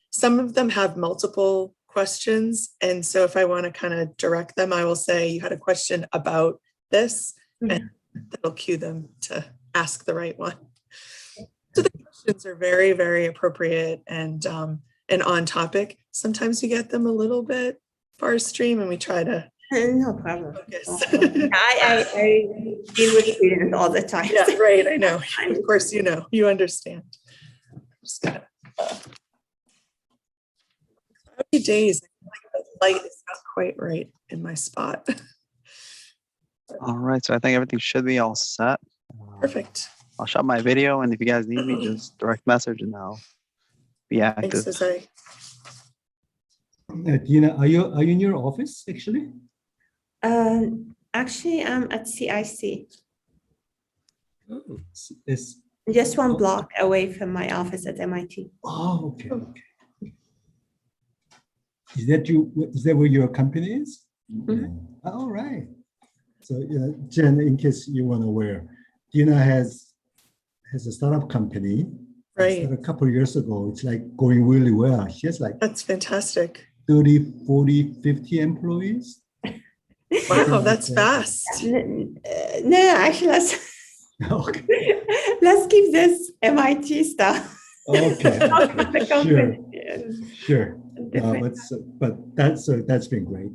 some of them have multiple questions. And so if I want to kind of direct them, I will say, you had a question about this, and that'll cue them to ask the right one. So the questions are very, very appropriate and on topic. Sometimes we get them a little bit far stream, and we try to no problem. focus. I deal with students all the time. Yeah, right. I know. Of course, you understand. I'm just gonna. Cloudy days, like the light is not quite right in my spot. All right, so I think everything should be all set. Perfect. I'll shut my video, and if you guys need me, just direct message and I'll be active. Thanks, Jose. Dina, are you in your office actually? Actually, I'm at CIC, Oh, it's, just one block away from my office at MIT. oh, okay, okay. Is that where your company is? Mhm. All right. So, Jen, in case you weren't aware, Dina has a startup company. Right. A couple of years ago. It's like going really well. She has like That's fantastic. 30, 40, 50 employees. Wow, that's fast. No, actually, Okay. let's keep this MIT stuff. Okay. The company. Sure. Different. But that's been great.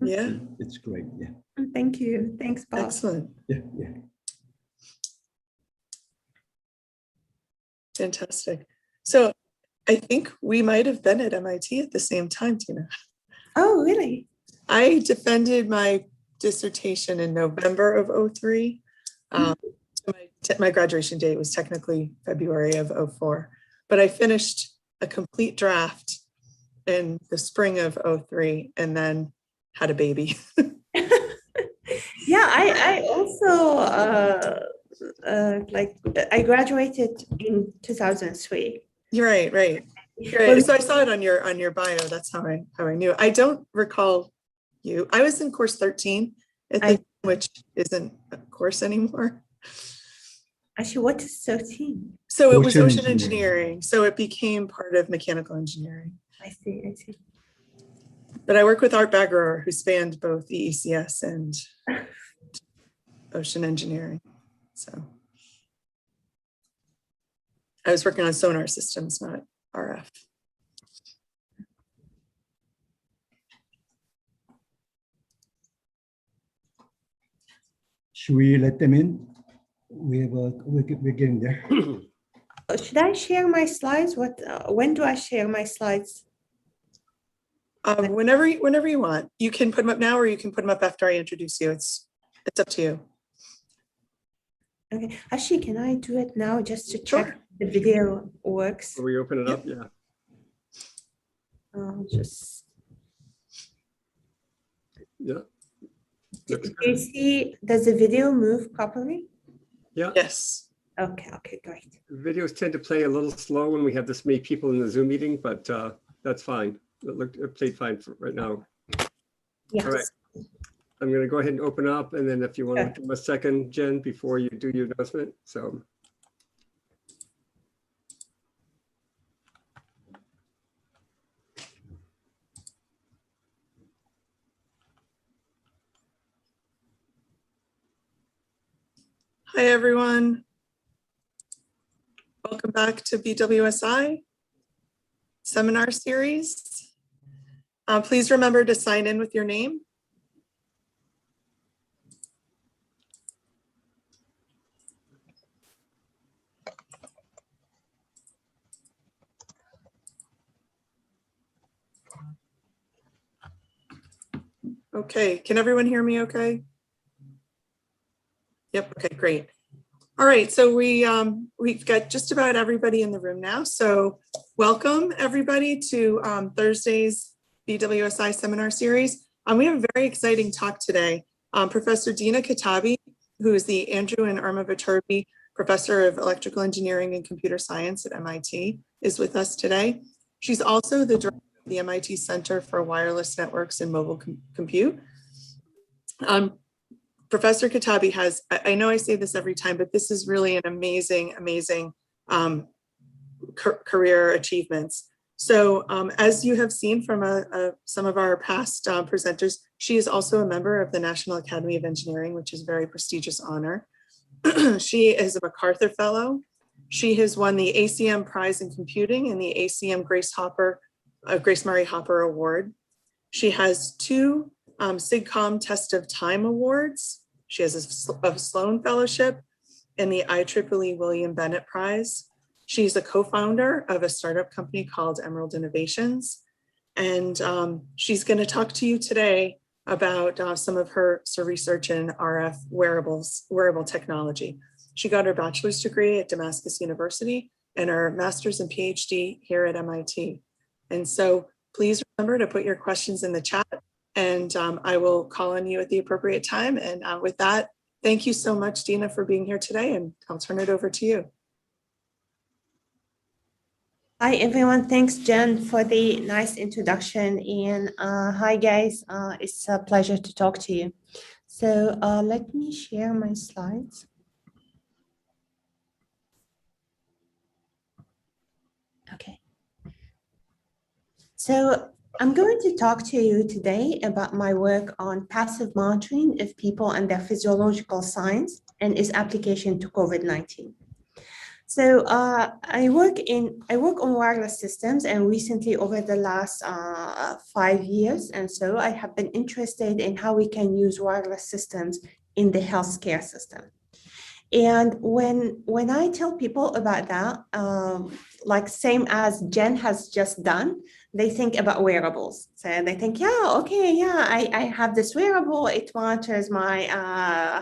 Yeah. It's great. Yeah. Thank you. Thanks, Bob. Excellent. Yeah. Yeah. Fantastic. So I think we might have been at MIT at the same time, Tina. Oh, really? I defended my dissertation in November of 03. My graduation date was technically February of 04, but I finished a complete draft in the spring of 03 and then had a baby. Yeah, I also I graduated in 2003. You're right, right. Right. So I saw it on your bio. That's how I knew. I don't recall you. I was in course 13 at the which isn't a course anymore. Actually, what is 13? So it was Ocean ocean engineering. So it became part of mechanical engineering. I see. But I work with Art Baggerer, who spanned both the ECS and ocean engineering. So I was working on sonar systems, not RF. Should we let them in? We're getting there. Should I share my slides? When do I share my slides? Whenever you want. You can put them up now, or you can put them up after I introduce you. It's up to you. Okay. Actually, can I do it now just to check Sure. the video works? Will we open it up? Yeah. Just. Yeah. Do you see? Does the video move properly? Yeah. Yes. Okay, great. Videos tend to play a little slow when we have this many people in the Zoom meeting, but that's fine. It played fine for right now. Yes. All right. I'm going to go ahead and open up, and then if you want to give a second, Jen, before you do your announcement. So. Hi, everyone. Welcome back to BWSI seminar series. Please remember to sign in with your name. Okay, can everyone hear me okay? Yep, okay, great. All right, so we've got just about everybody in the room now. So welcome everybody to Thursday's BWSI seminar series. We have a very exciting talk today. Professor Dina Katabi, who is the Andrew and Irma Viterbi Professor of Electrical Engineering and Computer Science at MIT, is with us today. She's also the director of the MIT Center for Wireless Networks and Mobile Compute. Professor Katabi has, I know I say this every time, but this is really an amazing career achievements. So as you have seen from some of our past presenters, she is also a member of the National Academy of Engineering, which is a very prestigious honor. She is a MacArthur Fellow. She has won the ACM Prize in Computing and the ACM Grace Murray Hopper Award. She has 2 SIGCOMM Test of Time Awards. She has a Sloan Fellowship and the IEEE William Bennett Prize. She's a co-founder of a startup company called Emerald Innovations. And she's going to talk to you today about some of her research in RF wearable technology. She got her bachelor's degree at Damascus University and her master's and PhD here at MIT. And so please remember to put your questions in the chat, and I will call on you at the appropriate time. And with that, thank you so much, Dina, for being here today, and I'll turn it over to you. Hi, everyone. Thanks, Jen, for the nice introduction. And hi, guys. It's a pleasure to talk to you. So let me share my slides. Okay. So I'm going to talk to you today about my work on passive monitoring of people and their physiological signs and its application to COVID-19. So I work on wireless systems, and recently over the last 5 years and so I have been interested in how we can use wireless systems in the healthcare system. And when I tell people about that, like same as Jen has just done, they think about wearables. So they think, yeah, okay, yeah, I have this wearable. It monitors my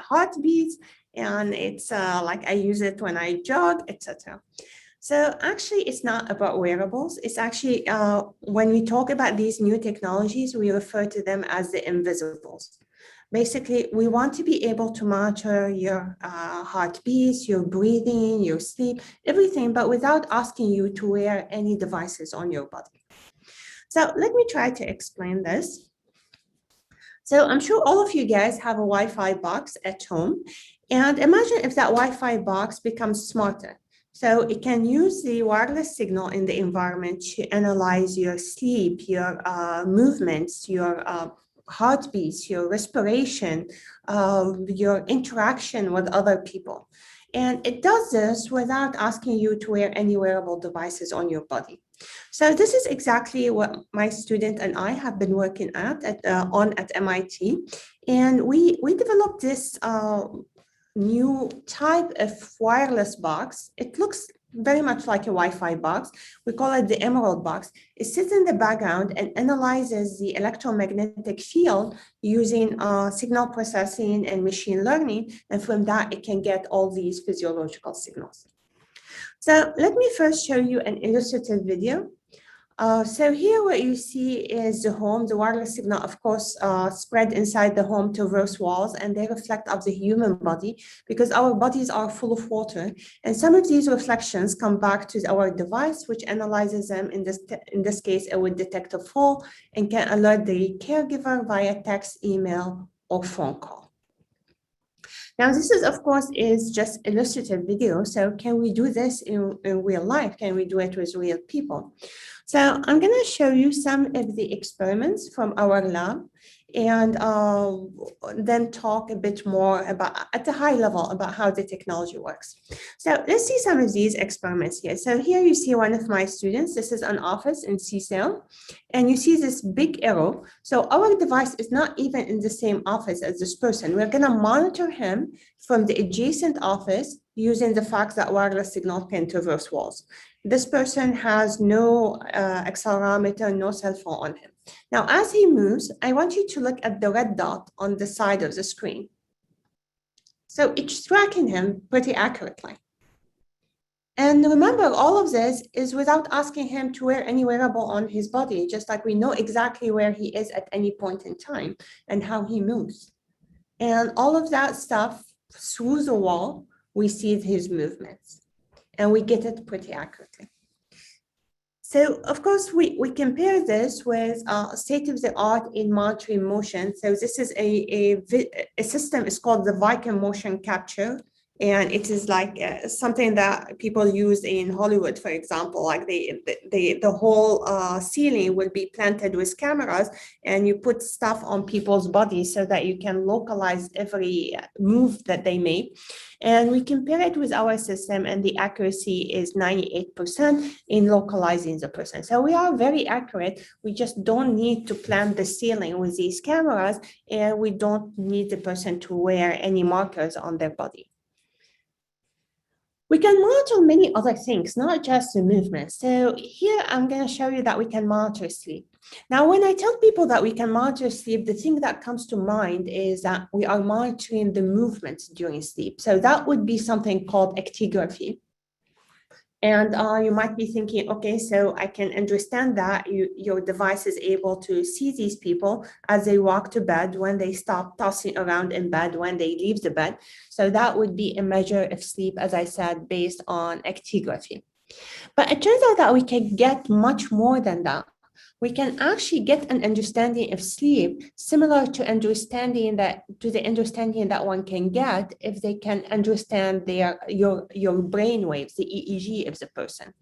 heartbeats, and it's like I use it when I jog, etc. So actually, it's not about wearables. It's actually, when we talk about these new technologies, we refer to them as the invisibles. Basically, we want to be able to monitor your heartbeats, your breathing, your sleep, everything, but without asking you to wear any devices on your body. So let me try to explain this. So I'm sure all of you guys have a Wi-Fi box at home. And imagine if that Wi-Fi box becomes smarter. So it can use the wireless signal in the environment to analyze your sleep, your movements, your heartbeats, your respiration, your interaction with other people. And it does this without asking you to wear any wearable devices on your body. So this is exactly what my student and I have been working at MIT. And we developed this new type of wireless box. It looks very much like a Wi-Fi box. We call it the Emerald box. It sits in the background and analyzes the electromagnetic field using signal processing and machine learning. And from that, it can get all these physiological signals. So let me first show you an illustrative video. So here what you see is the home, the wireless signal, of course, spread inside the home traverse walls, and they reflect off the human body because our bodies are full of water. And some of these reflections come back to our device, which analyzes them. In this case, it would detect a fall and can alert the caregiver via text, email, or phone call. Now, this is, of course, is just illustrative video. So can we do this in real life? Can we do it with real people? So I'm going to show you some of the experiments from our lab and then talk a bit more about, at the high level, about how the technology works. So let's see some of these experiments here. So here you see one of my students. This is an office in CSAIL, and you see this big arrow. So our device is not even in the same office as this person. We're going to monitor him from the adjacent office using the fact that wireless signal can traverse walls. This person has no accelerometer, no cell phone on him. Now, as he moves, I want you to look at the red dot on the side of the screen. So it's tracking him pretty accurately. And remember, all of this is without asking him to wear any wearable on his body, just like we know exactly where he is at any point in time and how he moves. And all of that stuff through the wall, we see his movements. And we get it pretty accurately. So, of course, we compare this with state-of-the-art in monitoring motion. So this is a system, it's called the Viking motion capture And it is like something that people use in Hollywood, for example, like the whole ceiling will be planted with cameras, and you put stuff on people's bodies so that you can localize every move that they make. And we compare it with our system, and the accuracy is 98% in localizing the person. So we are very accurate. We just don't need to plant the ceiling with these cameras, and we don't need the person to wear any markers on their body. We can monitor many other things, not just the movement. So here I'm going to show you that we can monitor sleep. Now, when I tell people that we can monitor sleep, the thing that comes to mind is that we are monitoring the movements during sleep. So that would be something called actigraphy. And you might be thinking, okay, so I can understand that your device is able to see these people as they walk to bed, when they stop tossing around in bed, when they leave the bed. So that would be a measure of sleep, as I said, based on actigraphy. But it turns out that we can get much more than that. We can actually get an understanding of sleep similar to the understanding that one can get if they can understand your brain waves, the EEG of the person.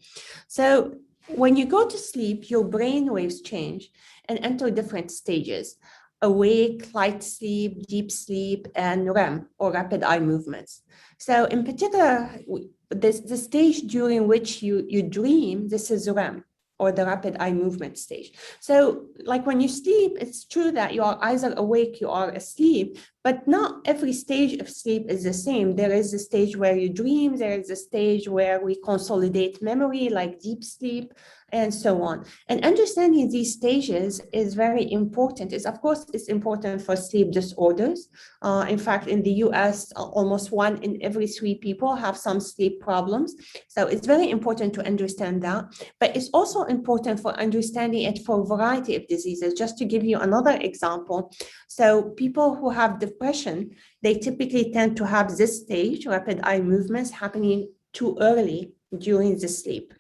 So when you go to sleep, your brain waves change and enter different stages: awake, light sleep, deep sleep, and REM, or rapid eye movements. So in particular, the stage during which you dream, this is REM, or the rapid eye movement stage. So like when you sleep, it's true that you are either awake, you are asleep, but not every stage of sleep is the same. There is a stage where you dream, there is a stage where we consolidate memory, like deep sleep, and so on. And understanding these stages is very important. Of course, it's important for sleep disorders. In fact, in the US, almost 1 in every 3 people have some sleep problems. So it's very important to understand that. But it's also important for understanding it for a variety of diseases. Just to give you another example, so people who have depression, they typically tend to have this stage, rapid eye movements, happening too early during the sleep.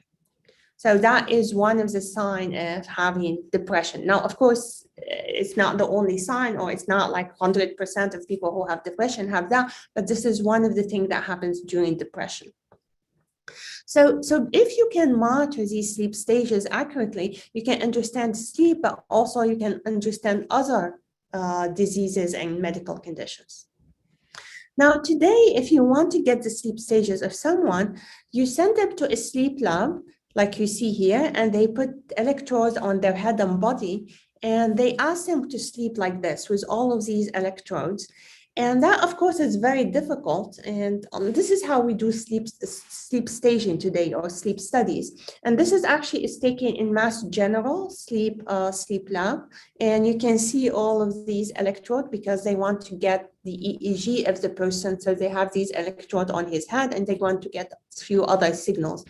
So that is one of the signs of having depression. Now, of course, it's not the only sign, or it's not like 100% of people who have depression have that, but this is one of the things that happens during depression. So if you can monitor these sleep stages accurately, you can understand sleep, but also you can understand other diseases and medical conditions. Now, today, if you want to get the sleep stages of someone, you send them to a sleep lab, like you see here, and they put electrodes on their head and body, and they ask them to sleep like this with all of these electrodes. And that, of course, is very difficult. And this is how we do sleep staging today, or sleep studies. And this is taken in Mass General sleep lab. And you can see all of these electrodes because they want to get the EEG of the person. So they have these electrodes on his head, and they want to get a few other signals.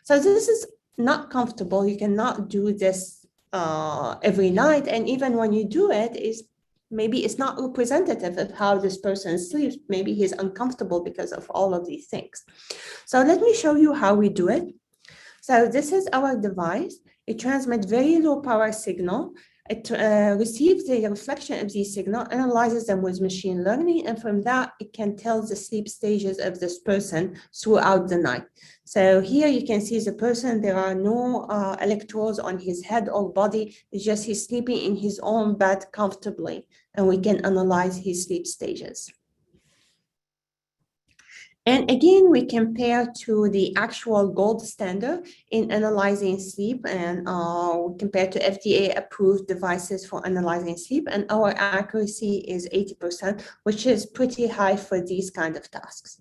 So this is not comfortable. You cannot do this every night. And even when you do it, maybe it's not representative of how this person sleeps. Maybe he's uncomfortable because of all of these things. So let me show you how we do it. So this is our device. It transmits very low power signal. It receives the reflection of these signals, analyzes them with machine learning, and from that, it can tell the sleep stages of this person throughout the night. So here you can see the person, there are no electrodes on his head or body. It's just he's sleeping in his own bed comfortably, and we can analyze his sleep stages. And again, we compare to the actual gold standard in analyzing sleep, and we compare to FDA-approved devices for analyzing sleep, and our accuracy is 80%, which is pretty high for these kind of tasks.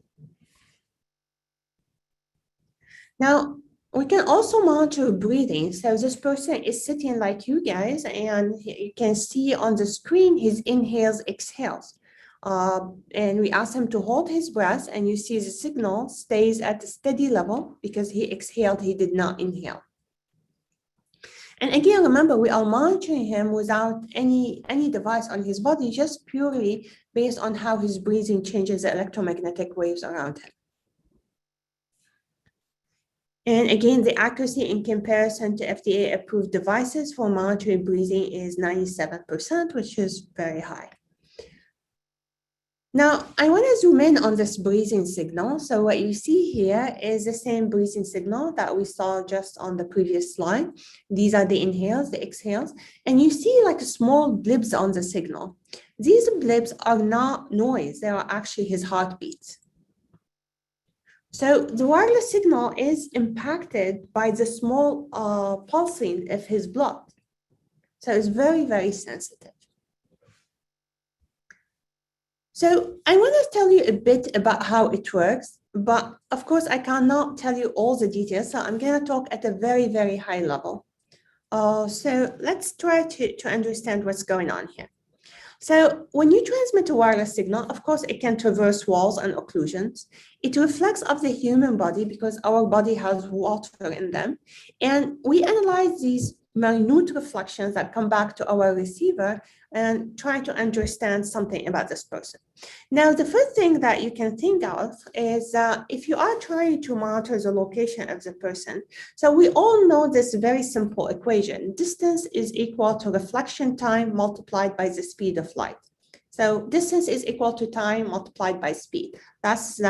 Now, we can also monitor breathing. So this person is sitting like you guys, and you can see on the screen his inhales, exhales. And we ask him to hold his breath, and you see the signal stays at a steady level because he exhaled, he did not inhale. And again, remember, we are monitoring him without any device on his body, just purely based on how his breathing changes the electromagnetic waves around him. And again, the accuracy in comparison to FDA-approved devices for monitoring breathing is 97%, which is very high. Now, I want to zoom in on this breathing signal. So what you see here is the same breathing signal that we saw just on the previous slide. These are the inhales, the exhales, and you see like small blips on the signal. These blips are not noise, they are actually his heartbeats. So the wireless signal is impacted by the small pulsing of his blood. So it's very, very sensitive. So I want to tell you a bit about how it works, but of course I cannot tell you all the details. So I'm going to talk at a very, very high level. So let's try to understand what's going on here. So when you transmit a wireless signal, of course, it can traverse walls and occlusions. It reflects off the human body because our body has water in them. And we analyze these minute reflections that come back to our receiver and try to understand something about this person. Now, the first thing that you can think of is if you are trying to monitor the location of the person. So we all know this very simple equation. Distance is equal to reflection time multiplied by the speed of light. So distance is equal to time multiplied by speed. That's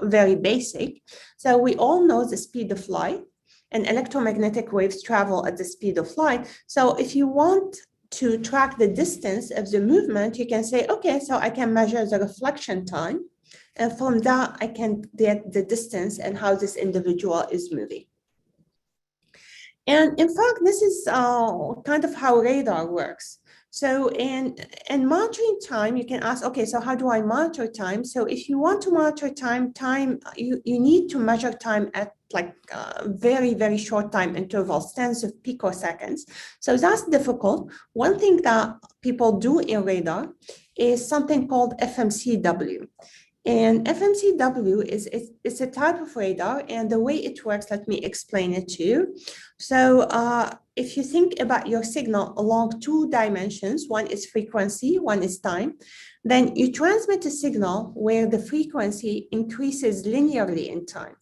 very basic. So we all know the speed of light, and electromagnetic waves travel at the speed of light. So if you want to track the distance of the movement, you can say, okay, so I can measure the reflection time. And from that, I can get the distance and how this individual is moving. And in fact, this is kind of how radar works. So in monitoring time, you can ask, okay, so how do I monitor time? So if you want to monitor time, you need to measure time at like very, very short time intervals, tens of picoseconds. So that's difficult. One thing that people do in radar is something called FMCW. And FMCW is a type of radar, and the way it works, let me explain it to you. So if you think about your signal along two dimensions, one is frequency, one is time, then you transmit a signal where the frequency increases linearly in time.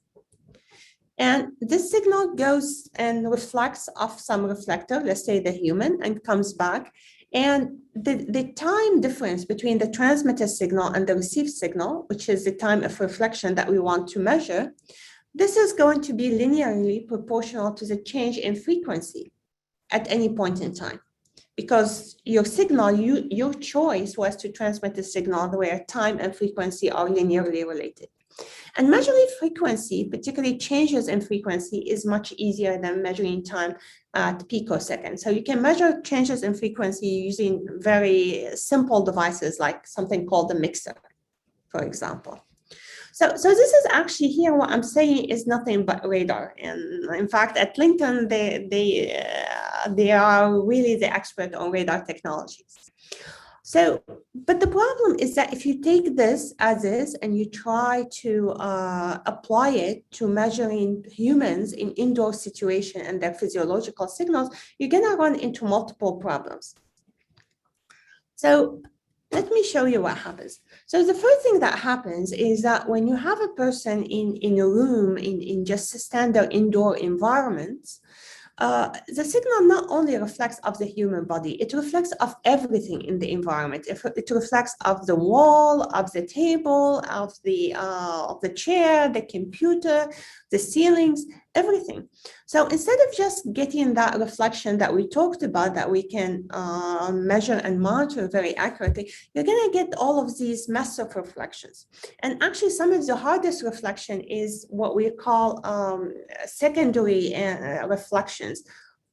And this signal goes and reflects off some reflector, let's say the human, and comes back. And the time difference between the transmitted signal and the received signal, which is the time of reflection that we want to measure, this is going to be linearly proportional to the change in frequency at any point in time. Because your signal, your choice was to transmit the signal where time and frequency are linearly related. And measuring frequency, particularly changes in frequency, is much easier than measuring time at picoseconds. So you can measure changes in frequency using very simple devices like something called the mixer, for example. So this is actually here, what I'm saying is nothing but radar. And in fact, at Lincoln, they are really the expert on radar technologies. So, but the problem is that if you take this as is and you try to apply it to measuring humans in indoor situation and their physiological signals, you're gonna run into multiple problems. So let me show you what happens. So the first thing that happens is that when you have a person in a room, in just a standard indoor environments, the signal not only reflects of the human body, it reflects of everything in the environment. It reflects of the wall, of the table, of the chair, the computer, the ceilings, everything. So instead of just getting that reflection that we talked about, that we can measure and monitor very accurately, you're going to get all of these massive reflections. And actually, some of the hardest reflection is what we call secondary reflections.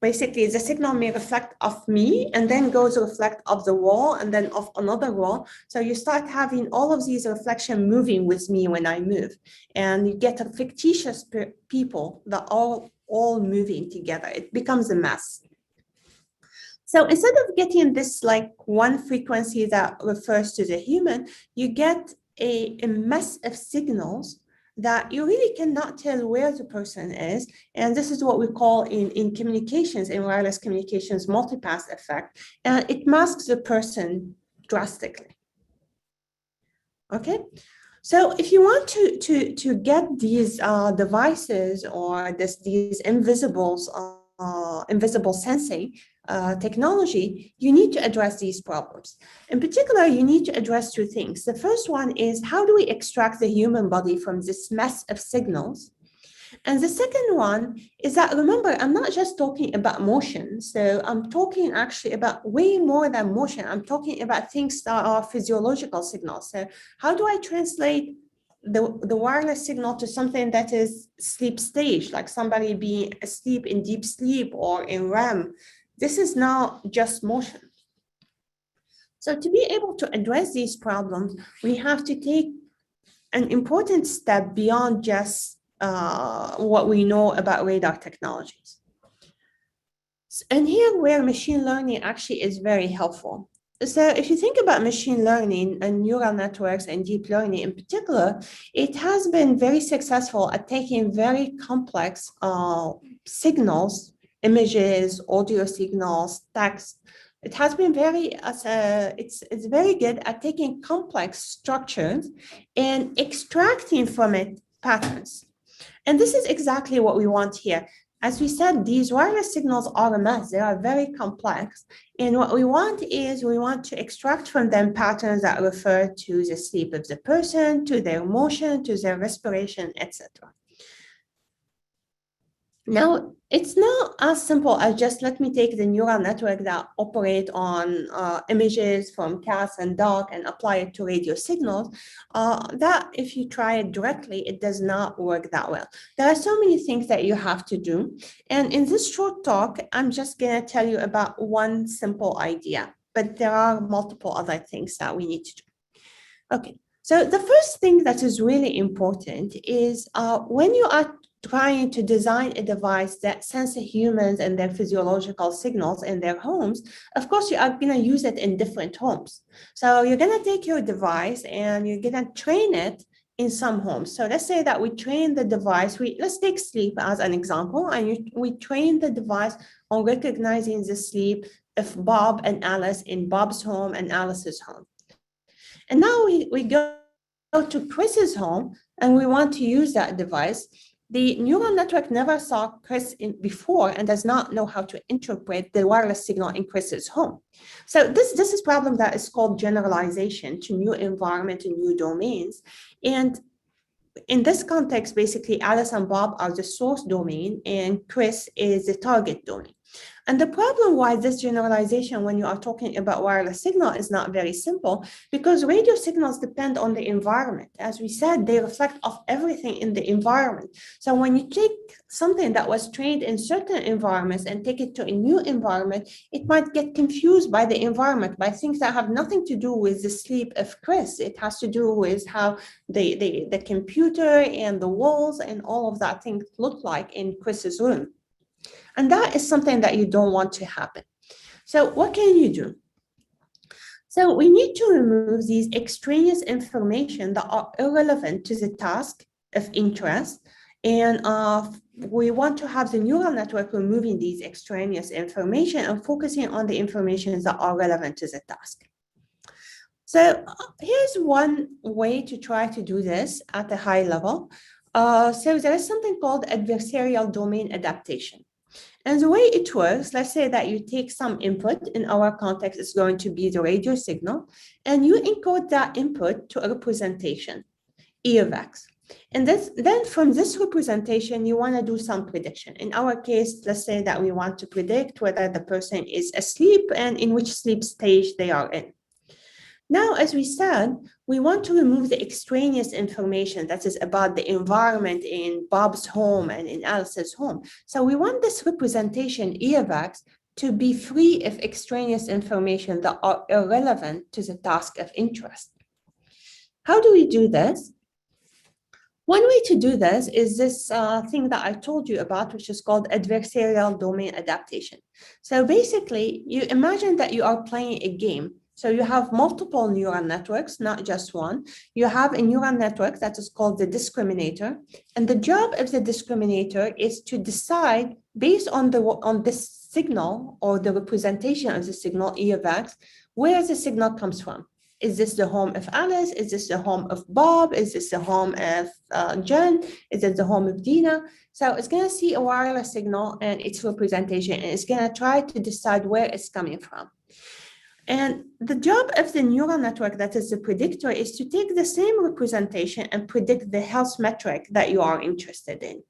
Basically, the signal may reflect off me and then goes to reflect off the wall and then off another wall. So you start having all of these reflections moving with me when I move. And you get a fictitious people that are all moving together. It becomes a mess. So instead of getting this like one frequency that refers to the human, you get a mess of signals that you really cannot tell where the person is. And this is what we call in communications, in wireless communications, multipass effect. And it masks the person drastically. Okay, so if you want to get these devices or these invisible sensing technology, you need to address these problems. In particular, you need to address two things. The first one is, how do we extract the human body from this mess of signals? And the second one is that, remember, I'm not just talking about motion. So I'm talking actually about way more than motion. I'm talking about things that are physiological signals. So how do I translate the wireless signal to something that is sleep stage, like somebody being asleep in deep sleep or in REM? This is not just motion. So to be able to address these problems, we have to take an important step beyond just what we know about radar technologies. And here where machine learning actually is very helpful. So if you think about machine learning and neural networks and deep learning in particular, it has been very successful at taking very complex signals, images, audio signals, text. It has been it's very good at taking complex structures and extracting from it patterns. And this is exactly what we want here. As we said, these wireless signals are a mess. They are very complex. And what we want is we want to extract from them patterns that refer to the sleep of the person, to their motion, to their respiration, etc. Now, it's not as simple as just let me take the neural network that operate on images from cats and dogs and apply it to radio signals. That if you try it directly, it does not work that well. There are so many things that you have to do. And in this short talk, I'm just gonna tell you about one simple idea, but there are multiple other things that we need to do. Okay, so the first thing that is really important is when you are trying to design a device that senses humans and their physiological signals in their homes, of course, you are going to use it in different homes. So you're going to take your device and you're going to train it in some homes. So let's say that we train the device, let's take sleep as an example, and we train the device on recognizing the sleep of Bob and Alice in Bob's home and Alice's home. And now we go to Chris's home and we want to use that device. The neural network never saw Chris before and does not know how to interpret the wireless signal in Chris's home. So this is a problem that is called generalization to new environment and new domains. And in this context, basically, Alice and Bob are the source domain and Chris is the target domain. And the problem why this generalization when you are talking about wireless signal is not very simple, because radio signals depend on the environment. As we said, they reflect off everything in the environment. So when you take something that was trained in certain environments and take it to a new environment, it might get confused by the environment, by things that have nothing to do with the sleep of Chris. It has to do with how the computer and the walls and all of that things look like in Chris's room. And that is something that you don't want to happen. So what can you do? So we need to remove these extraneous information that are irrelevant to the task of interest. And we want to have the neural network removing these extraneous information and focusing on the information that are relevant to the task. So here's one way to try to do this at a high level. So there is something called adversarial domain adaptation. And the way it works, let's say that you take some input, in our context, it's going to be the radio signal, and you encode that input to a representation, E of X. And then from this representation, you want to do some prediction. In our case, let's say that we want to predict whether the person is asleep and in which sleep stage they are in. Now, as we said, we want to remove the extraneous information that is about the environment in Bob's home and in Alice's home. So we want this representation, E of X, to be free of extraneous information that are irrelevant to the task of interest. How do we do this? One way to do this is this thing that I told you about, which is called adversarial domain adaptation. So basically, you imagine that you are playing a game. So you have multiple neural networks, not just one. You have a neural network that is called the discriminator. And the job of the discriminator is to decide based on this signal or the representation of the signal, E of X, where the signal comes from. Is this the home of Alice? Is this the home of Bob? Is this the home of Jen? Is it the home of Dina? So it's going to see a wireless signal and its representation, and it's going to try to decide where it's coming from. And the job of the neural network, that is the predictor, is to take the same representation and predict the health metric that you are interested in.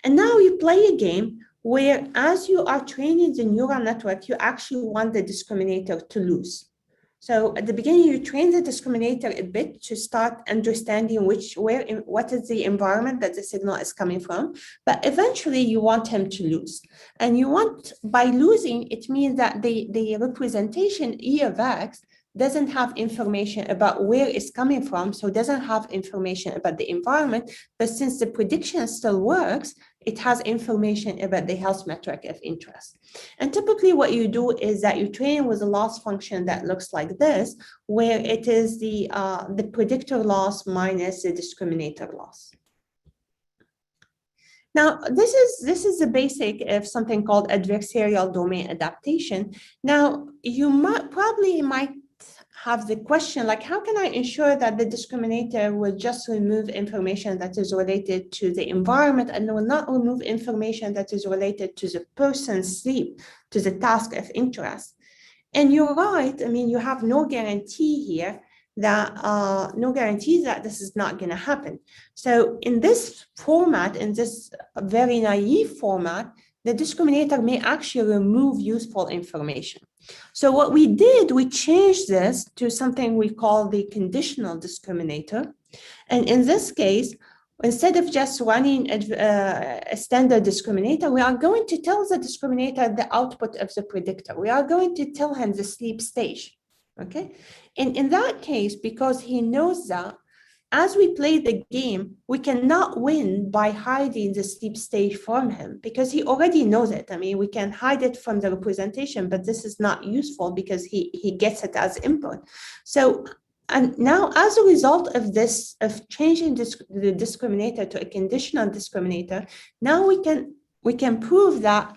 And now you play a game where, as you are training the neural network, you actually want the discriminator to lose. So at the beginning, you train the discriminator a bit to start understanding what is the environment that the signal is coming from. But eventually, you want him to lose. And you want, by losing, it means that the representation E of X doesn't have information about where it's coming from, so it doesn't have information about the environment. But since the prediction still works, it has information about the health metric of interest. And typically what you do is that you train with a loss function that looks like this, where it is the predictor loss minus the discriminator loss. Now, this is the basic of something called adversarial domain adaptation. Now, you might have the question, like, how can I ensure that the discriminator will just remove information that is related to the environment and will not remove information that is related to the person's sleep, to the task of interest? And you're right. I mean, you have no guarantee here that no guarantees that this is not going to happen. So in this format, in this very naive format, the discriminator may actually remove useful information. So what we did, we changed this to something we call the conditional discriminator. And in this case, instead of just running a standard discriminator, we are going to tell the discriminator the output of the predictor. We are going to tell him the sleep stage, okay? And in that case, because he knows that, as we play the game, we cannot win by hiding the sleep stage from him because he already knows it. I mean, we can hide it from the representation, but this is not useful because he gets it as input. So, and now as a result of this, of changing the discriminator to a conditional discriminator, now we can prove that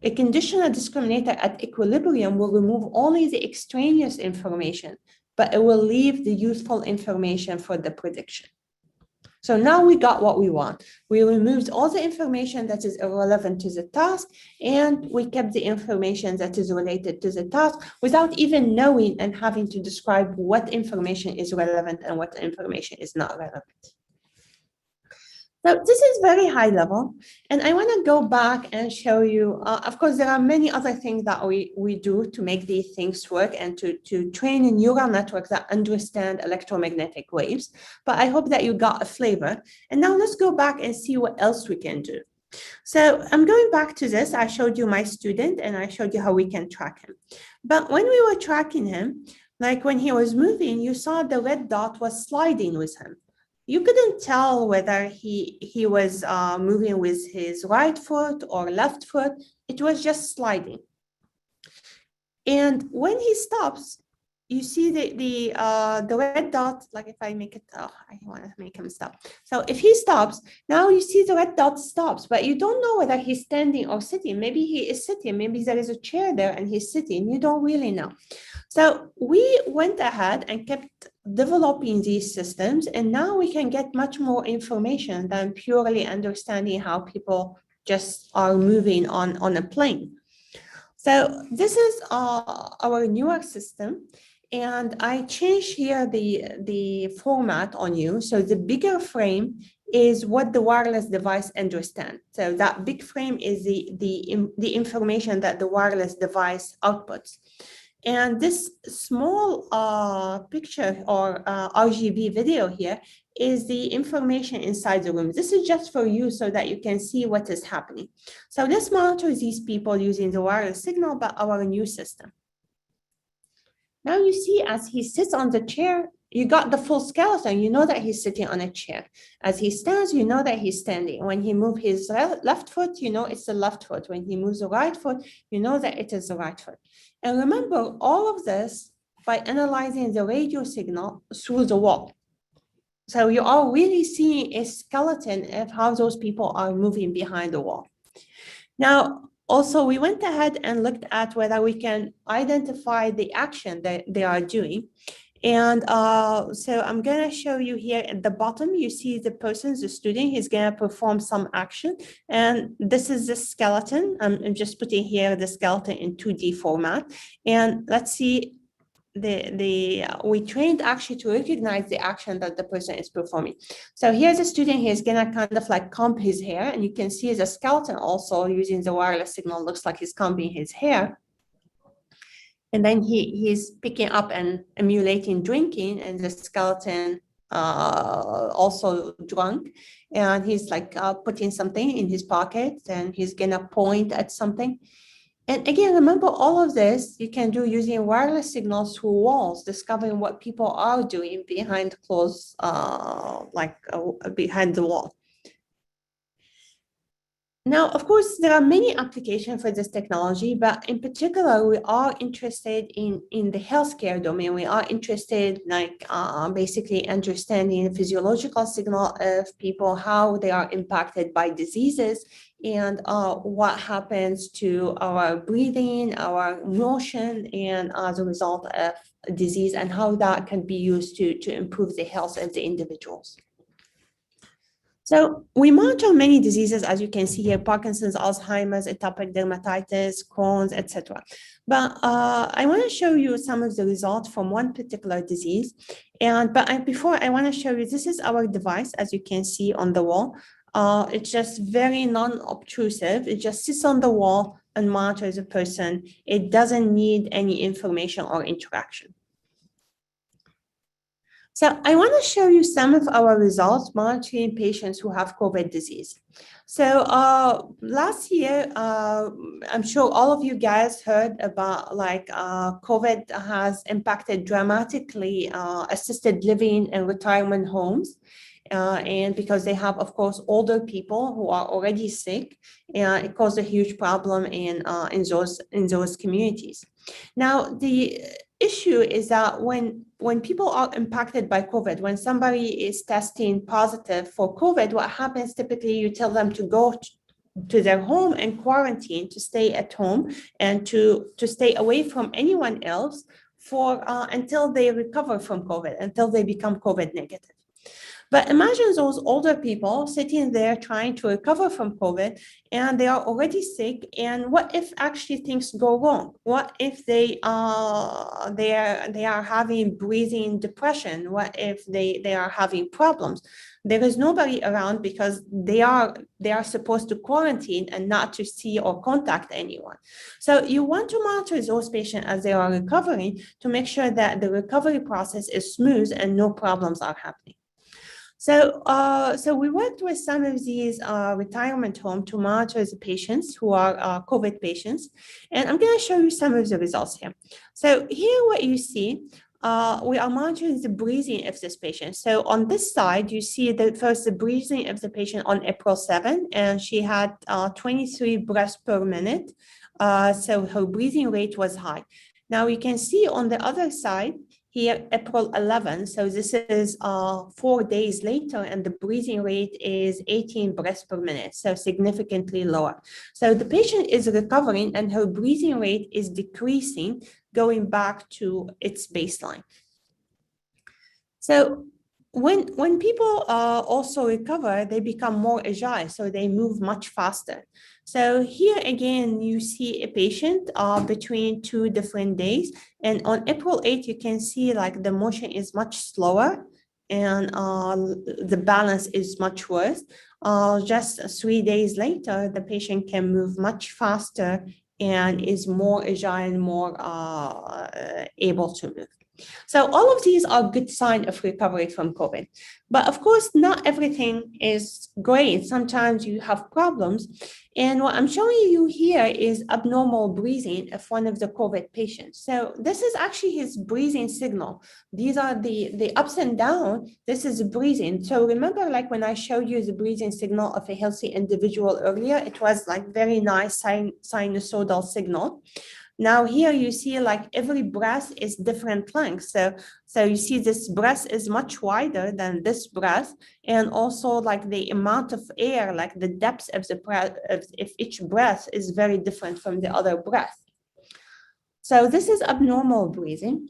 a conditional discriminator at equilibrium will remove only the extraneous information, but it will leave the useful information for the prediction. So now we got what we want. We removed all the information that is irrelevant to the task, and we kept the information that is related to the task without even knowing and having to describe what information is relevant and what information is not relevant. So this is very high level, and I want to go back and show you, of course, there are many other things that we do to make these things work and to train a neural network that understand electromagnetic waves, but I hope that you got a flavor. And now let's go back and see what else we can do. So I'm going back to this. I showed you my student and I showed you how we can track him. But when we were tracking him, like when he was moving, you saw the red dot was sliding with him. You couldn't tell whether he was moving with his right foot or left foot. It was just sliding. And when he stops, you see the red dot, like if I make it, I want to make him stop. So if he stops, now you see the red dot stops, but you don't know whether he's standing or sitting. Maybe he is sitting, maybe there is a chair there and he's sitting, you don't really know. So we went ahead and kept developing these systems, and now we can get much more information than purely understanding how people just are moving on a plane. So this is our newer system. And I changed here the format on you. So the bigger frame is what the wireless device understands. So that big frame is the information that the wireless device outputs. And this small picture or RGB video here is the information inside the room. This is just for you so that you can see what is happening. So let's monitor these people using the wireless signal by our new system. Now you see as he sits on the chair, you got the full skeleton. You know that he's sitting on a chair. As he stands, you know that he's standing. When he moves his left foot, you know it's the left foot. When he moves the right foot, you know that it is the right foot. And remember all of this by analyzing the radio signal through the wall. So you are really seeing a skeleton of how those people are moving behind the wall. Now, also, we went ahead and looked at whether we can identify the action that they are doing. And so I'm gonna show you here at the bottom, you see the person, the student, he's gonna perform some action. And this is the skeleton. I'm just putting here the skeleton in 2D format. And let's see, we trained actually to recognize the action that the person is performing. So here's a student, he's gonna kind of like comb his hair, and you can see the skeleton also using the wireless signal, looks like he's combing his hair. And then he's picking up and emulating drinking, and the skeleton also drunk, and he's like putting something in his pocket, and he's gonna point at something. And again, remember, all of this you can do using wireless signals through walls, discovering what people are doing behind closed, behind the wall. Now, of course, there are many applications for this technology, but in particular, we are interested in the healthcare domain. We are interested, basically understanding the physiological signal of people, how they are impacted by diseases, and what happens to our breathing, our motion, and as a result of disease, and how that can be used to improve the health of the individuals. So we monitor many diseases, as you can see here: Parkinson's, Alzheimer's, atopic dermatitis, Crohn's, etc. But I want to show you some of the results from one particular disease. Before I want to show you, this is our device, as you can see on the wall. It's just very non-obtrusive. It just sits on the wall and monitors a person. It doesn't need any information or interaction. So I want to show you some of our results monitoring patients who have COVID disease. So last year, I'm sure all of you guys heard about COVID has impacted dramatically assisted living and retirement homes. And because they have, of course, older people who are already sick, it caused a huge problem in those communities. Now, the issue is that when people are impacted by COVID, when somebody is testing positive for COVID, what happens typically, you tell them to go to their home and quarantine, to stay at home and to stay away from anyone else until they recover from COVID, until they become COVID negative. But imagine those older people sitting there trying to recover from COVID, and they are already sick. And what if actually things go wrong? What if they are having breathing depression? What if they are having problems? There is nobody around because they are supposed to quarantine and not to see or contact anyone. So you want to monitor those patients as they are recovering to make sure that the recovery process is smooth and no problems are happening. So we worked with some of these retirement homes to monitor the patients who are COVID patients, and I'm going to show you some of the results here. So here, what you see, we are monitoring the breathing of this patient. So on this side, you see the breathing of the patient on April 7, and she had 23 breaths per minute. So her breathing rate was high. Now you can see on the other side, here, April 11, so this is 4 days later, and the breathing rate is 18 breaths per minute, so significantly lower. So the patient is recovering, and her breathing rate is decreasing, going back to its baseline. So when people also recover, they become more agile, so they move much faster. So here again, you see a patient between 2 different days. And on April 8, you can see the motion is much slower and the balance is much worse. Just 3 days later, the patient can move much faster and is more agile and more able to move. So all of these are good signs of recovery from COVID. But of course, not everything is great. Sometimes you have problems. And what I'm showing you here is abnormal breathing of one of the COVID patients. So this is actually his breathing signal. These are the ups and downs. This is breathing. So remember, when I showed you the breathing signal of a healthy individual earlier, it was very nice sinusoidal signal. Now here you see every breath is different length. So you see this breath is much wider than this breath. And also the amount of air, the depth of the breath of each breath is very different from the other breath. So this is abnormal breathing.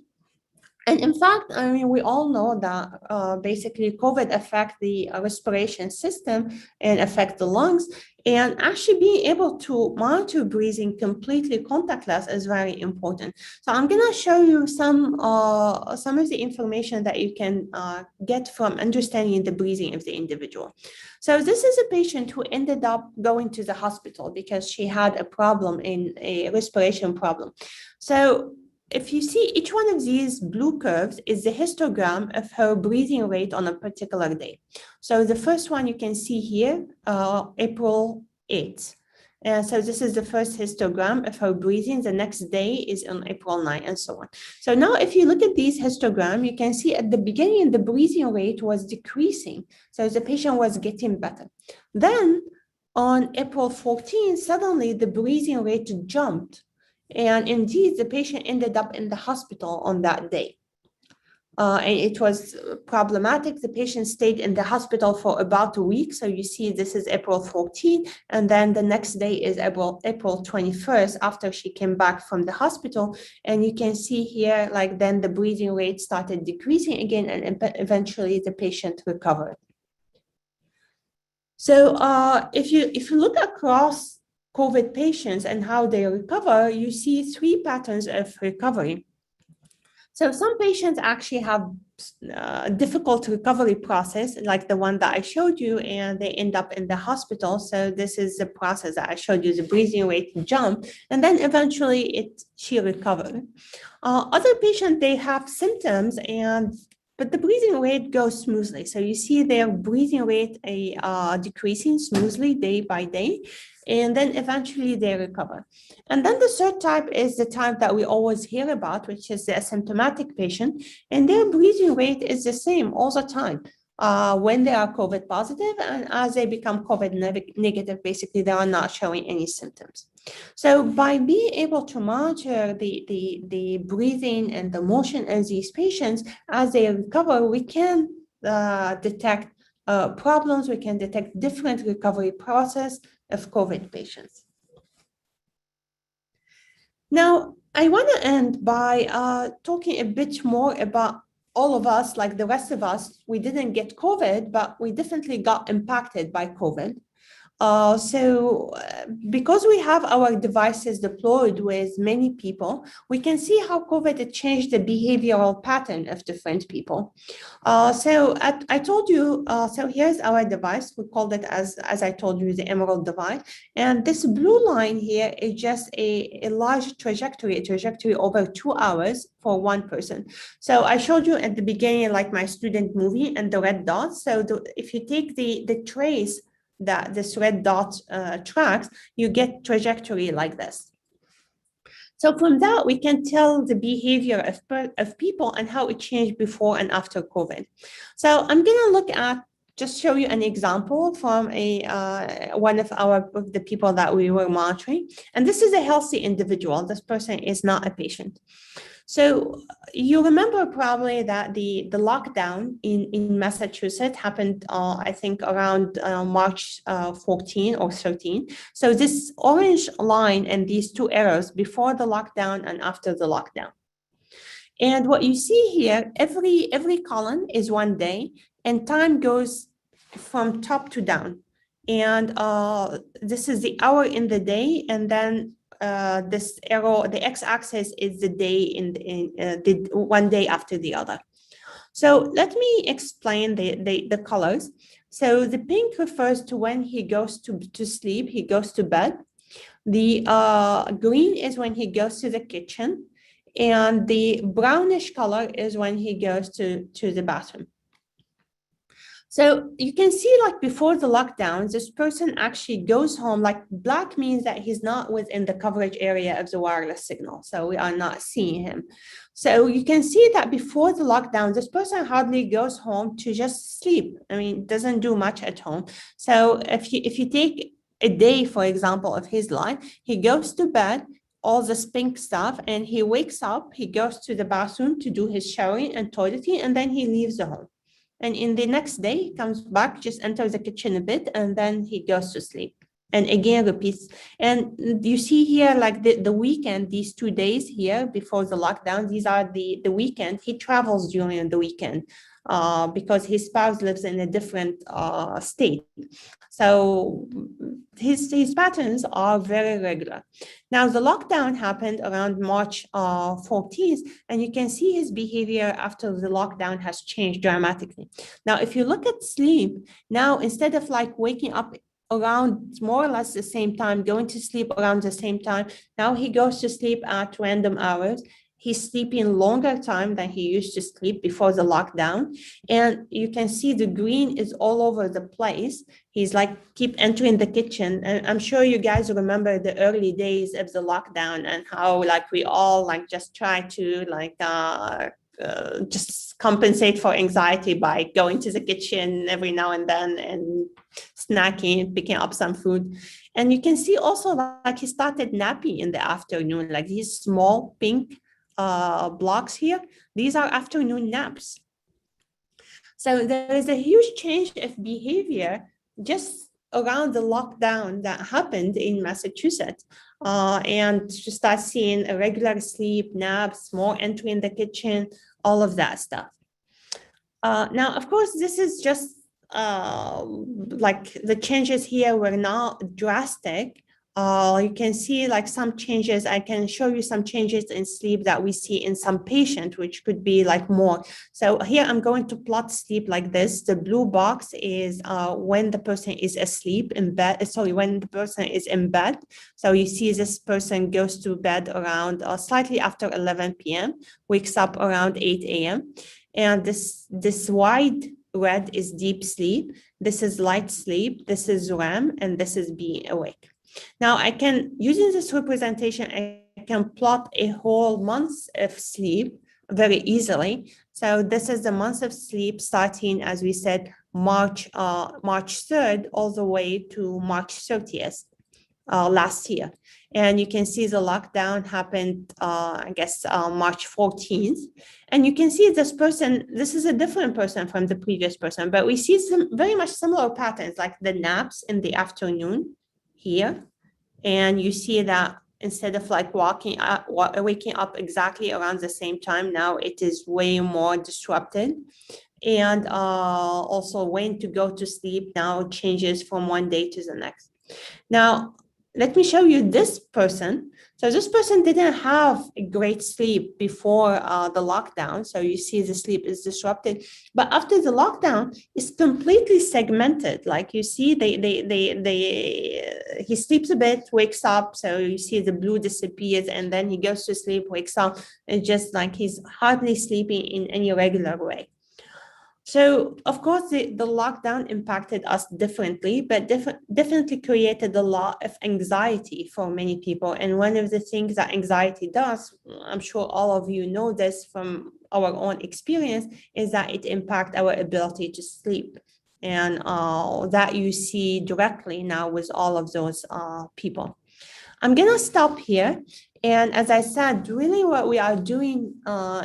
And in fact, I mean, we all know that basically COVID affect the respiration system and affect the lungs. And actually being able to monitor breathing completely contactless is very important. So I'm gonna show you some of the information that you can get from understanding the breathing of the individual. So this is a patient who ended up going to the hospital because she had a problem in a respiration problem. So if you see each one of these blue curves is the histogram of her breathing rate on a particular day. So the first one you can see here, April 8th. So this is the first histogram of her breathing. The next day is on April 9 and so on. So now if you look at these histogram, you can see at the beginning, the breathing rate was decreasing. So the patient was getting better. Then on April 14, suddenly the breathing rate jumped. And indeed, the patient ended up in the hospital on that day. And it was problematic. The patient stayed in the hospital for about a week. So you see, this is April 14. And then the next day is April 21st after she came back from the hospital. And you can see here, like then the breathing rate started decreasing again, and eventually the patient recovered. So if you look across COVID patients and how they recover, you see three patterns of recovery. So some patients actually have a difficult recovery process, like the one that I showed you, and they end up in the hospital. So this is the process that I showed you, the breathing rate jump, and then eventually she recovered. Other patients, they have symptoms, but the breathing rate goes smoothly. So you see their breathing rate decreasing smoothly day by day, and then eventually they recover. And then the third type is the type that we always hear about, which is the asymptomatic patient, and their breathing rate is the same all the time. When they are COVID positive, and as they become COVID negative, basically they are not showing any symptoms. So by being able to monitor the breathing and the motion of these patients as they recover, we can detect problems, we can detect different recovery process of COVID patients. Now, I want to end by talking a bit more about all of us, like the rest of us. We didn't get COVID, but we definitely got impacted by COVID. Because we have our devices deployed with many people, we can see how COVID changed the behavioral pattern of different people. I told you, so here's our device. We called it, as I told you, the Emerald device. And this blue line here is just a large trajectory over 2 hours for one person. So I showed you at the beginning, like my student movie and the red dots. So if you take the trace that this red dot tracks, you get trajectory like this. So from that, we can tell the behavior of people and how it changed before and after COVID. So I'm gonna look at, just show you an example from one of the people that we were monitoring. And this is a healthy individual. This person is not a patient. So you remember probably that the lockdown in Massachusetts happened, I think, around March 14 or 13. So this orange line and these two arrows before the lockdown and after the lockdown. And what you see here, every column is 1 day, and time goes from top to down. And this is the hour in the day, and then this arrow, the x-axis is the day the 1 day after the other. So let me explain the colors. So the pink refers to when he goes to sleep, he goes to bed. The green is when he goes to the kitchen, and the brownish color is when he goes to the bathroom. So you can see, like before the lockdown, this person actually goes home, like black means that he's not within the coverage area of the wireless signal. So we are not seeing him. So you can see that before the lockdown, this person hardly goes home to just sleep. I mean, doesn't do much at home. So if you take a day, for example, of his life, he goes to bed, all this pink stuff, and he wakes up, he goes to the bathroom to do his showering and toileting, and then he leaves the home. And in the next day, he comes back, just enters the kitchen a bit, and then he goes to sleep. And again, repeats. And you see here, like the weekend, these 2 days here before the lockdown, these are the weekend. He travels during the weekend because his spouse lives in a different state. So his patterns are very regular. Now, the lockdown happened around March 14th, and you can see his behavior after the lockdown has changed dramatically. Now, if you look at sleep, now instead of like waking up around more or less the same time, going to sleep around the same time, now he goes to sleep at random hours. He's sleeping longer time than he used to sleep before the lockdown. And you can see the green is all over the place. He's like keep entering the kitchen. And I'm sure you guys remember the early days of the lockdown and how like we all like just try to like just compensate for anxiety by going to the kitchen every now and then and snacking, picking up some food. And you can see also like he started napping in the afternoon, like these small pink blocks here. These are afternoon naps. So there is a huge change of behavior just around the lockdown that happened in Massachusetts. And to start seeing a regular sleep, naps, more entering the kitchen, all of that stuff. Now, of course, this is just like the changes here were not drastic. You can see like some changes. I can show you some changes in sleep that we see in some patients, which could be like more. So here I'm going to plot sleep like this. The blue box is when the person is asleep in bed. Sorry, when the person is in bed. So you see this person goes to bed around slightly after 11 p.m., wakes up around 8 a.m. And this wide red is deep sleep. This is light sleep. This is REM, and this is being awake. Now I can, using this representation, I can plot a whole month of sleep very easily. So this is the month of sleep starting, as we said, March 3rd all the way to March 30th last year. And you can see the lockdown happened, I guess, March 14th. And you can see this person, this is a different person from the previous person, but we see some very much similar patterns, like the naps in the afternoon here. And you see that instead of like waking up exactly around the same time, now it is way more disrupted. And also when to go to sleep now changes from one day to the next. Now, let me show you this person. So this person didn't have a great sleep before the lockdown. So you see the sleep is disrupted. But after the lockdown, it's completely segmented. Like you see, he sleeps a bit, wakes up. So you see the blue disappears, and then he goes to sleep, wakes up, and just like he's hardly sleeping in any regular way. So, of course, the lockdown impacted us differently, but definitely created a lot of anxiety for many people. And one of the things that anxiety does, I'm sure all of you know this from our own experience, is that it impacts our ability to sleep. And that you see directly now with all of those people. I'm going to stop here. And as I said, really what we are doing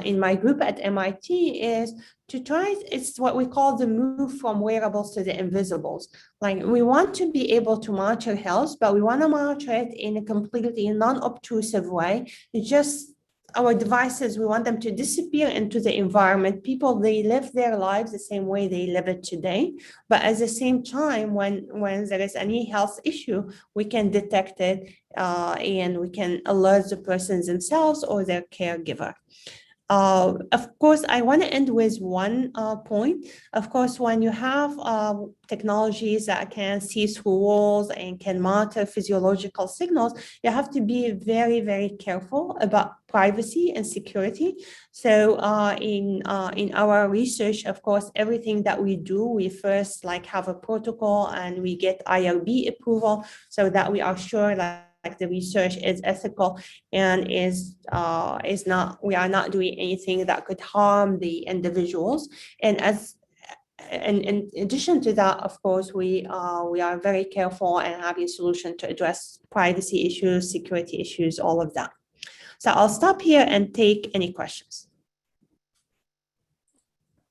in my group at MIT is to try, it's what we call the move from wearables to the invisibles. Like we want to be able to monitor health, but we want to monitor it in a completely non-obtrusive way. It's just our devices, we want them to disappear into the environment. People, they live their lives the same way they live it today. But at the same time, when there is any health issue, we can detect it and we can alert the persons themselves or their caregiver. Of course, I want to end with one point. Of course, when you have technologies that can see through walls and can monitor physiological signals, you have to be very, very careful about privacy and security. So in our research, of course, everything that we do, we first like have a protocol and we get IRB approval so that we are sure that the research is ethical and we are not doing anything that could harm the individuals. And in addition to that, of course, we are very careful and having a solution to address privacy issues, security issues, all of that. So I'll stop here and take any questions.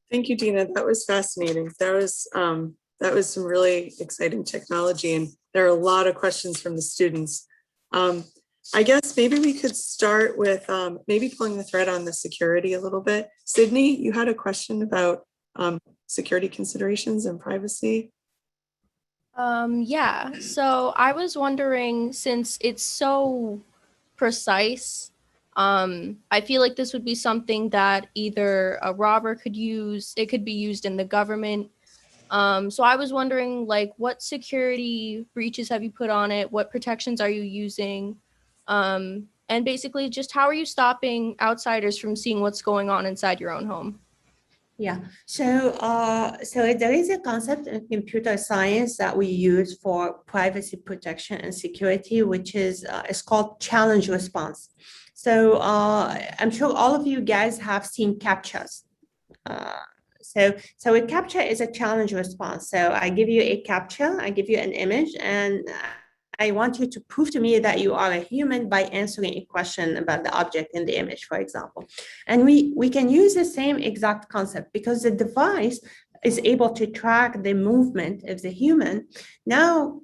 Thank you, Dina. That was fascinating. That was that was some really exciting technology, and there are a lot of questions from the students. I guess maybe we could start with maybe pulling the thread on the security a little bit. Sydney, you had a question about security considerations and privacy. Yeah, so I was wondering, since it's so precise, I feel like this would be something that either a robber could use, it could be used in the government. So I was wondering, like, what security breaches have you put on it? What protections are you using? And basically just how are you stopping outsiders from seeing what's going on inside your own home? Yeah, so there is a concept in computer science that we use for privacy protection and security, which is it's called challenge response. So I'm sure all of you guys have seen CAPTCHAs. So a CAPTCHA is a challenge response. So I give you a CAPTCHA, I give you an image, and I want you to prove to me that you are a human by answering a question about the object in the image, for example. And we can use the same exact concept because the device is able to track the movement of the human. Now,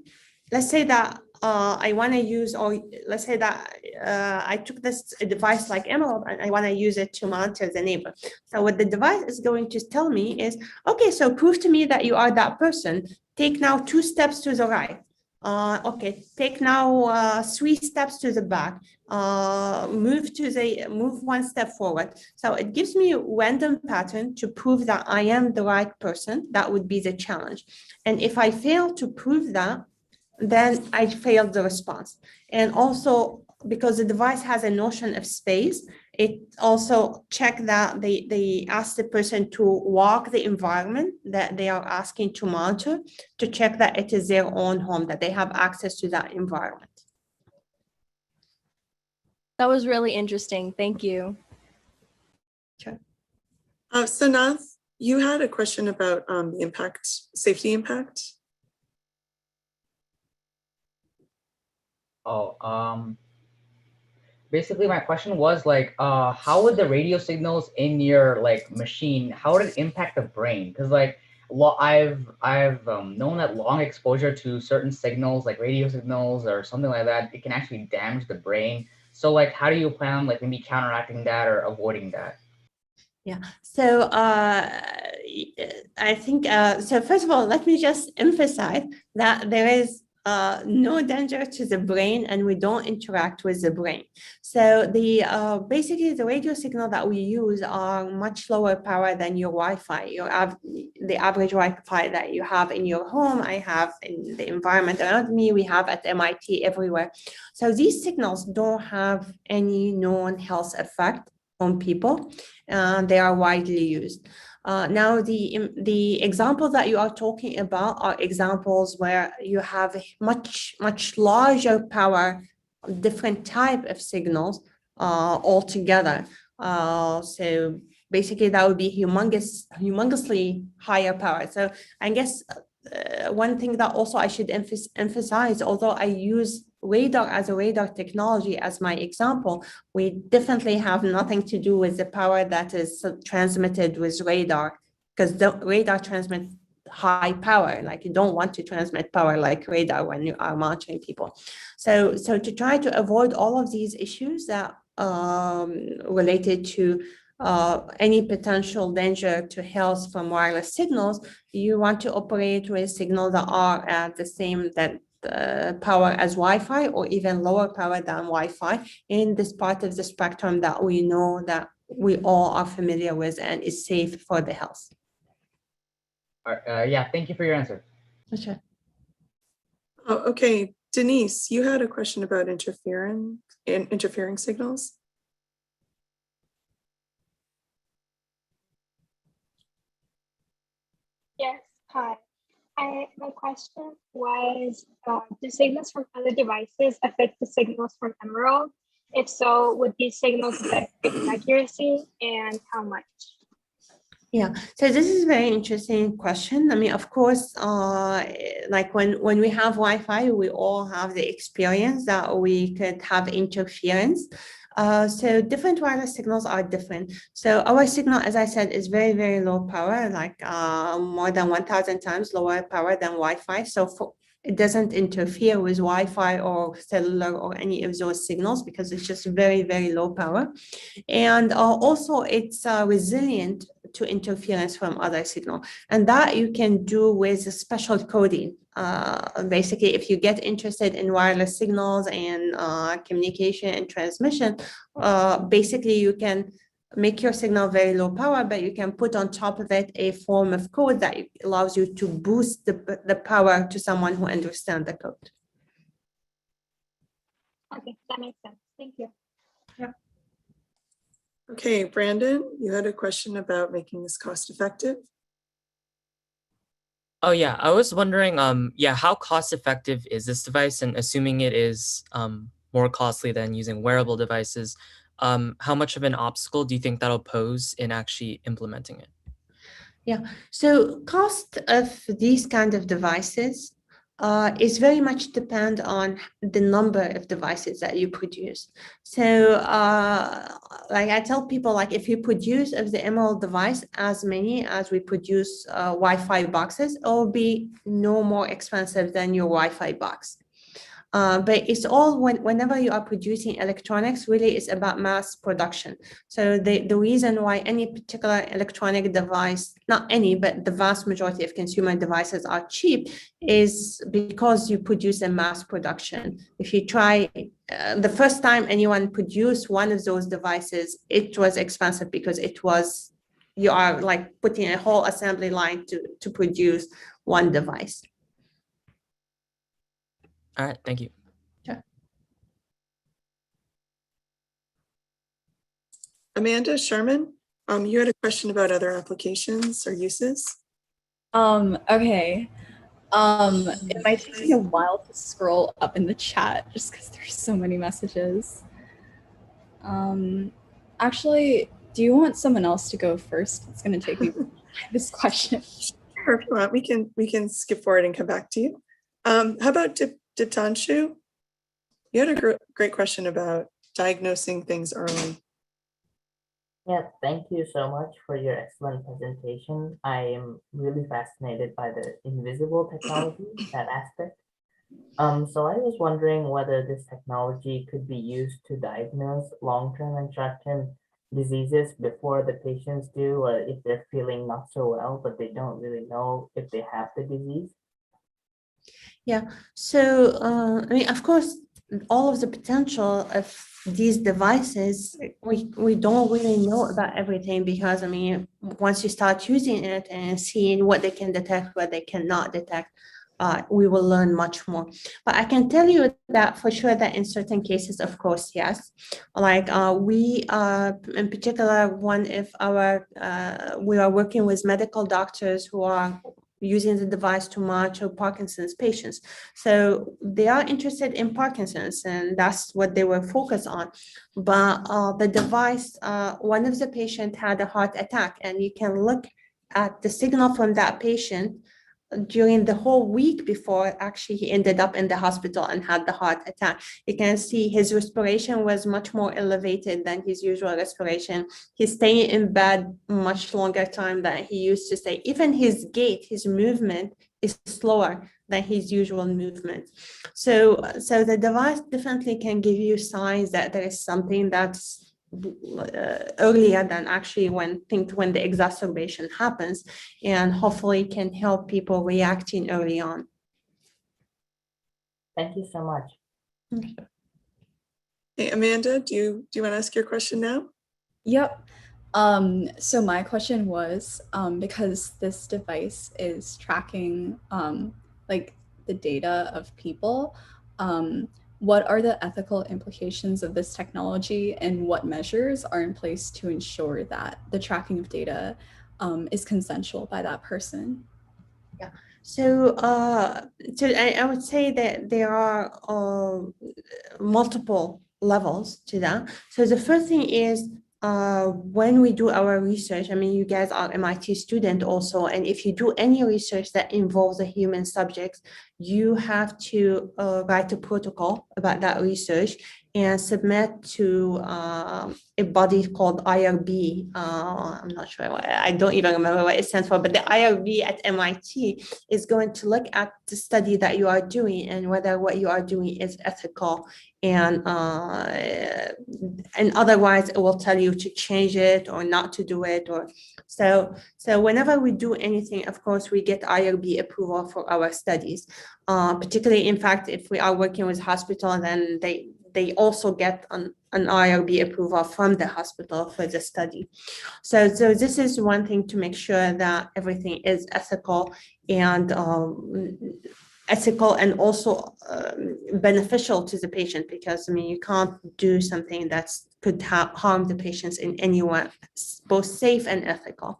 let's say that I want to use, or let's say that I took this device like Emerald and I want to use it to monitor the neighbor. So what the device is going to tell me is, okay, so prove to me that you are that person. Take now 2 steps to the right. Okay, take now 3 steps to the back, move 1 step forward. So it gives me a random pattern to prove that I am the right person. That would be the challenge. And if I fail to prove that, then I failed the response. And also, because the device has a notion of space, it also check that they ask the person to walk the environment that they are asking to monitor to check that it is their own home, that they have access to that environment. That was really interesting. Thank you. Sure. Sanath, you had a question about the impact, safety impact. Basically my question was like, how would the radio signals in your like machine, how would it impact the brain? Because like I've known that long exposure to certain signals, like radio signals or something like that, it can actually damage the brain. So like, how do you plan on like maybe counteracting that or avoiding that? Yeah, so I think, so first of all, let me just emphasize that there is no danger to the brain and we don't interact with the brain. So the basically the radio signal that we use are much lower power than your Wi-Fi. The average Wi-Fi that you have in your home, I have in the environment around me, we have at MIT everywhere. So these signals don't have any known health effect on people. They are widely used. Now, the examples that you are talking about are examples where you have much larger power, different type of signals altogether. So basically, that would be humongously higher power. So I guess one thing that also I should emphasize, although I use radar as a radar technology as my example, we definitely have nothing to do with the power that is transmitted with radar, because the radar transmits high power. Like you don't want to transmit power like radar when you are monitoring people. So to try to avoid all of these issues that related to any potential danger to health from wireless signals, you want to operate with signals that are at the same power as Wi-Fi or even lower power than Wi-Fi in this part of the spectrum that we know that we all are familiar with and is safe for the health. Yeah, thank you for your answer. Sure. Oh, okay, Denise, you had a question about interfering signals. Yes, hi. My question was, do signals from other devices affect the signals from Emerald? If so, would these signals affect its accuracy and how much? Yeah, so this is a very interesting question. I mean, of course, like when we have Wi-Fi, we all have the experience that we could have interference. So different wireless signals are different. So our signal, as I said, is very, very low power, like more than 1,000 times lower power than Wi-Fi. So it doesn't interfere with Wi-Fi or cellular or any of those signals because it's just very, very low power. And also it's resilient to interference from other signal. And that you can do with a special coding. Basically, if you get interested in wireless signals and communication and transmission, basically you can make your signal very low power, but you can put on top of it a form of code that allows you to boost the power to someone who understands the code. Okay, that makes sense. Thank you. Okay, Brandon, you had a question about making this cost effective. Oh yeah, I was wondering, yeah, how cost effective is this device? And assuming it is more costly than using wearable devices, how much of an obstacle do you think that'll pose in actually implementing it? Yeah, so cost of these kind of devices is very much depend on the number of devices that you produce. So like I tell people, like if you produce of the Emerald device as many as we produce Wi-Fi boxes, it will be no more expensive than your Wi-Fi box. But it's all whenever you are producing electronics, really it's about mass production. So the reason why any particular electronic device, not any, but the vast majority of consumer devices are cheap is because you produce a mass production. If you try, the first time anyone produced one of those devices, it was expensive because you are like putting a whole assembly line to produce one device. All right, thank you. Sure. Amanda Sherman, you had a question about other applications or uses. Okay. It might take me a while to scroll up in the chat just because there's so many messages. Actually, do you want someone else to go first? It's going to take me this question. Sure, if you want, we can skip forward and come back to you. How about Ditanshu? You had a great question about diagnosing things early. Yeah, thank you so much for your excellent presentation. I am really fascinated by the invisible technology, that aspect. So I was wondering whether this technology could be used to diagnose long-term and short-term diseases before the patients do, or if they're feeling not so well, but they don't really know if they have the disease. Yeah, so I mean, of course, all of the potential of these devices, we don't really know about everything because, I mean, once you start using it and seeing what they can detect, what they cannot detect, we will learn much more. But I can tell you that for sure that in certain cases, of course, yes. Like we in particular, one of our, we are working with medical doctors who are using the device to monitor Parkinson's patients. So they are interested in Parkinson's and that's what they were focused on. But the device, one of the patients had a heart attack and you can look at the signal from that patient during the whole week before actually he ended up in the hospital and had the heart attack. You can see his respiration was much more elevated than his usual respiration. He's staying in bed much longer time than he used to stay. Even his gait, his movement is slower than his usual movement. So the device definitely can give you signs that there is something that's earlier than actually when the exacerbation happens, and hopefully can help people reacting early on. Thank you so much. Hey, Amanda, do you want to ask your question now? Yep. So my question was, because this device is tracking like the data of people, what are the ethical implications of this technology and what measures are in place to ensure that the tracking of data is consensual by that person? Yeah. So I would say that there are multiple levels to that. So the first thing is when we do our research, I mean, you guys are MIT student also, and if you do any research that involves a human subject, you have to write a protocol about that research and submit to a body called IRB. I'm not sure, I don't even remember what it stands for, but the IRB at MIT is going to look at the study that you are doing and whether what you are doing is ethical, and otherwise it will tell you to change it or not to do it. Or so whenever we do anything, of course, we get IRB approval for our studies. Particularly, in fact, if we are working with hospital, then they also get an IRB approval from the hospital for the study. So this is one thing to make sure that everything is ethical and also beneficial to the patient, because I mean, you can't do something that's could harm the patients in any way, both safe and ethical.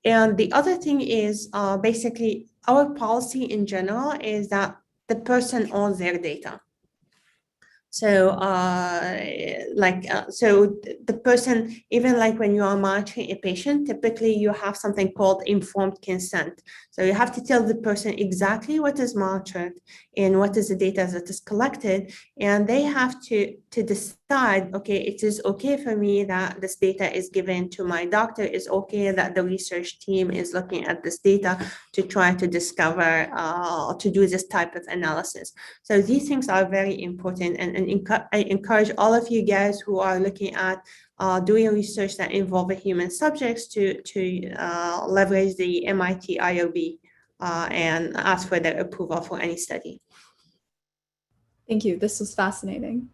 And the other thing is basically our policy in general is that the person owns their data. So so the person, even like when you are monitoring a patient, typically you have something called informed consent. So you have to tell the person exactly what is monitored and what is the data that is collected. And they have to decide, okay, it is okay for me that this data is given to my doctor. It's okay that the research team is looking at this data to try to discover, to do this type of analysis. So these things are very important, and I encourage all of you guys who are looking at doing research that involve human subjects to leverage the MIT IRB and ask for their approval for any study. Thank you. This was fascinating.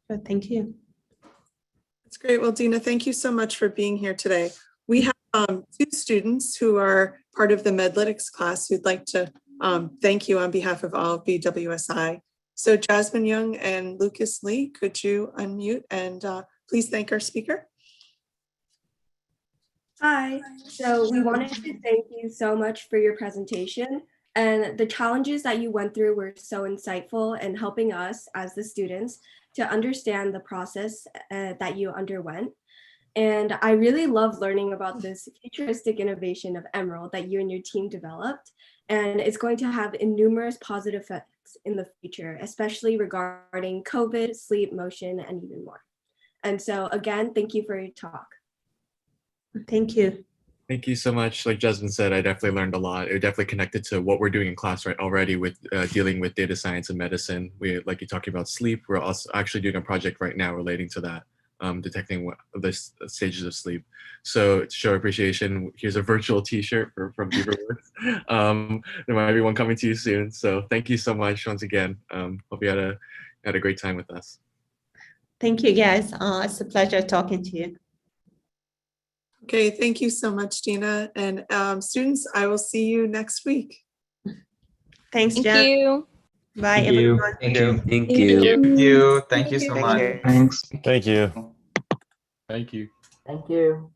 So thank you. That's great. Well, Dina, thank you so much for being here today. We have two students who are part of the Medlytics class who'd like to thank you on behalf of all of BWSI. So Jasmine Young and Lucas Lee, could you unmute and please thank our speaker? Hi, so we wanted to thank you so much for your presentation, and the challenges that you went through were so insightful in helping us as the students to understand the process that you underwent. And I really love learning about this futuristic innovation of Emerald that you and your team developed, and it's going to have numerous positive effects in the future, especially regarding COVID, sleep, motion, and even more. And so again, thank you for your talk. Thank you. Thank you so much. Like Jasmine said, I definitely learned a lot. It definitely connected to what we're doing in class right already with dealing with data science and medicine. We, like you're talking about sleep, we're also actually doing a project right now relating to that, detecting the stages of sleep. So to show appreciation, here's a virtual t-shirt from BeaverWorks. There might be one coming to you soon. So thank you so much once again. Hope you had a great time with us. Thank you, guys. It's a pleasure talking to you. Okay, thank you so much, Dina. And students, I will see you next week. Thanks, Thank Jen. you. Bye, Thank you. everyone. Thank you. Thank you. Thank you so Thank much. you. Thanks. Thank you. Thank you. Thank you.